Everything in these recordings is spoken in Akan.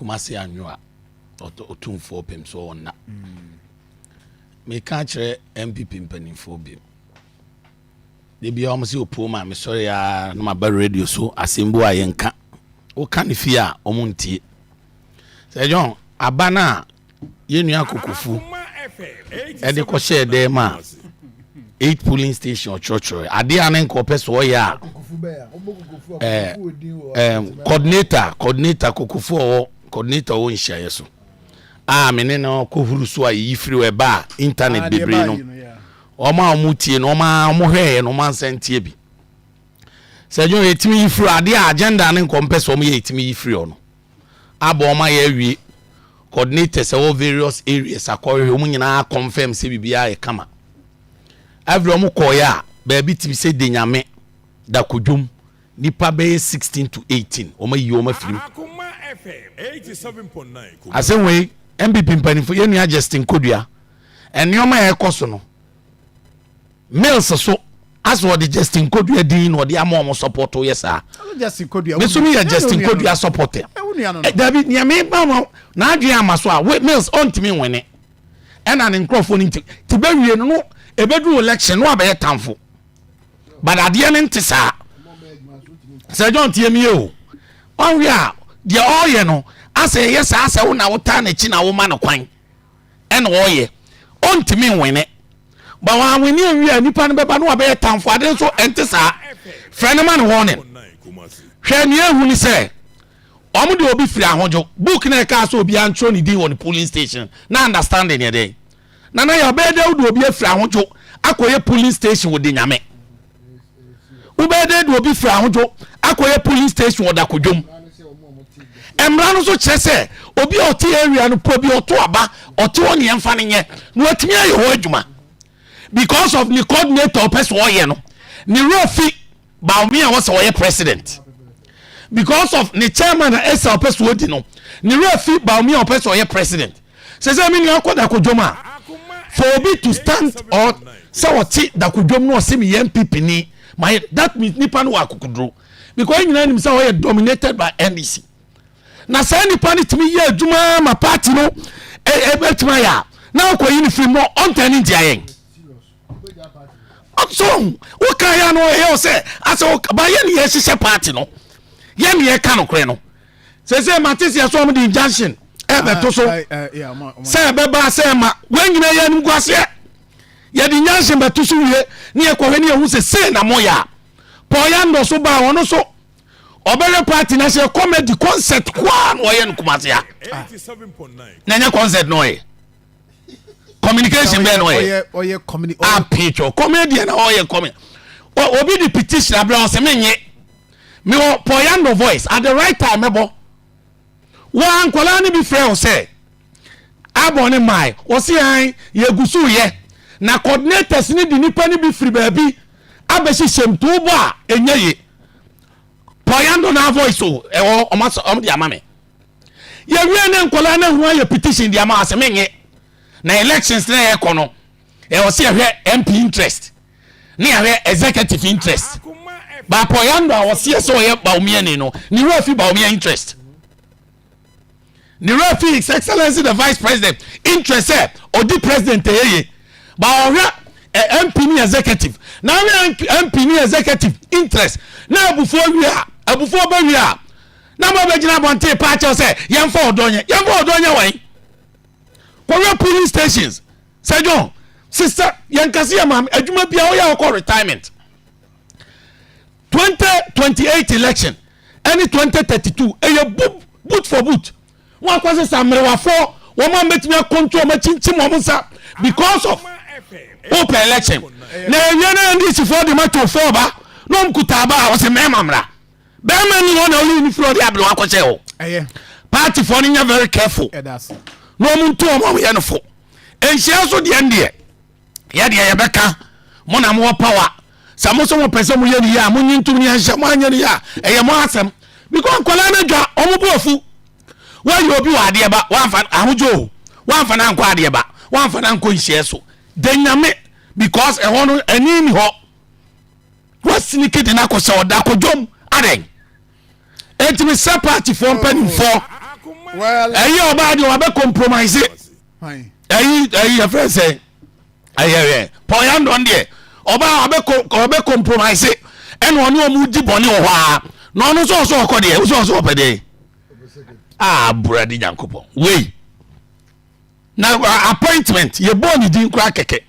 Kumasi Anua otumfo pem so onna me ka kire NPP mpanimfo bi de bia o mse Opooman me sorry ya na ma radio so asembo ayenka o ka ne fi a o muntie se John abana yenua kokofu e de ko share de ma 8 polling station church ade anen ko peso ya coordinator kokofu o coordinator o nhia yeso mene no ko huru so ayi free we ba internet bebre no o ma omutie no ma hwe no ma sentie bi se jo etimi free ade agenda ne kompeso mo ye etimi free no abo ma ye wi coordinators of various areas akọrọ omu nyina confirm se bibia e kama every omu koya baby tibi se denyame da kodwom nipa be 16 to 18 omu yi omu film Akoma FM 87.9 asenwe NPP mpanifo ye nua Justin Kodua enioma e koso no mails so aso the Justin Kodua din no de amom support yesa Justin Kodua me so me ya Justin Kodua supporter David nyame ba no na adwe amaso a mails ontimi wene ena ne microphone nti tibawie no ebedu election no abaye tamfo but ade ne ntisa Sir John tiemie o onwe a de oye no ase yesa ase wo na wota na chi na wo ma no kwan ena oye ontimi wene ba wa weni awie nipa no beba no abaye tamfo ade so entisa friend man warning hwe ne ehu ni se omo de obi firi ahojo book na ka so obi antro ni din on polling station na understanding ye dey na ya be de obi afiri ahojo akoye polling station wo de nyame ubede de obi firi ahojo akoye polling station wo da kodwom emra no so kire se obi oti area no po bi oto aba oto oni emfa ne nye no atimi aye ho adwuma because of the coordinator person oye no ni rofi ba me a wo se oye president because of the chairman and SL person odi no ni rofi ba me a person oye president se me ni akoda kodwoma for obi to stand or so what da kodwom no se me NPP ni my that means nipa no akukudro because nyina nim say we dominated by NDC na say nipa ni timi ye adwuma ma party no ebetima ya na ko uniform no on tani dia yen so wo kan ya no e o say ase ba ye ni ye hye party no ye ni ye ka no kre no say matisi ya so mo di injunction ebe to so say be ba say ma wen nyina ye nim guase ye di injunction be to so wie ni ye ko hwe ni ye hu say na mo ya po Yandoh so ba wono so obere party na say comedy concert kwa no ye nkumase ya 87.9 na nya concert no ye communication be no ye oye comedy picture comedian na oye comedy obi di petition abra o se menye me po Yandoh voice at the right time mebo wa ankola ni bi frɛ o say abone mai o se an ye gusu ye na coordinators ni di nipa ni bi free baabi abeshi shemtubo a enye po Yandoh na voice o o di amame ye wie ne nkola na hu aye petition di ama ase menye na elections na ye kono e o se hwe MP interest ni hwe executive interest ba po Yandoh o se so ye ba omiani no ni refi ba omiani interest ni refi His Excellency the Vice President interest o di president yeye ba o hwe MP ni executive na MP ni executive interest na abufo ba wi a na ma be gina bonte pa cha say yemfa odonye wan kwa polling stations say John sister yankasi ya mam adwuma bia wo ya ko retirement 2028 election any 2032 boot for boot wa kwase samrewafo wo ma metimi control ma chinchim wo musa because of open election na ewie na ndisi for the matter for ba no mkuta ba wo se memamra be mani wona only ni floor dey ablo akose ho party for nya very careful no muntu o ma ye no fo enhia so de ende ye de ye beka mo na mo power samo so mo pese mo ye ni ya mo nyintu ni anhia mo anya ni ya eye mo asem because kola na dwa o mo bofu wa ye obi wa de ba wa fa ahojo wa fa na anko ade ba wa fa na anko nhia so denyame because e hono ani ni ho wasini kidi na ko se oda ko jom aren entimi party for penny for well oba de oba compromise fine your friend say Poyando de oba compromise and one you di boni o ha no so ko de so opede brady Nyankopon we na appointment ye boni din kra keke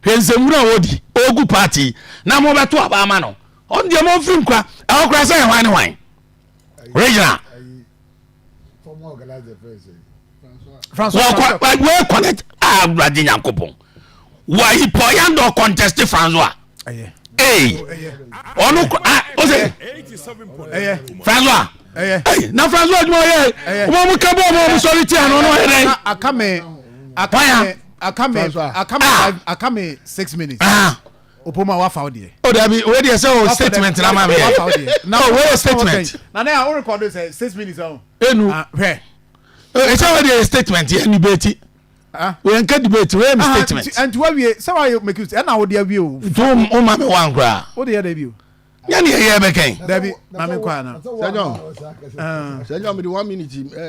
hensemura wodi ogu party na mo beto aba ama no on de mo film kra e kra say hwan regional former organizer François we connect brady Nyankopon why Poyando contest François onu o say 87.9 François na François mo ye mo kabo mo sorry ti ano no here Akame 6 minutes. Opooman wa found there. Oh, there be where there say statement na ma be. No, where statement? Na na I record say 6 minutes on. Enu. Where? E say where there statement here ni debate. We enka debate where statement. And where we say why make you say na wo there bi o. Do o ma me wan kra. Wo there bi o. Nya ne here be kan. There bi na me kwa na. Senyor, me the 1 minute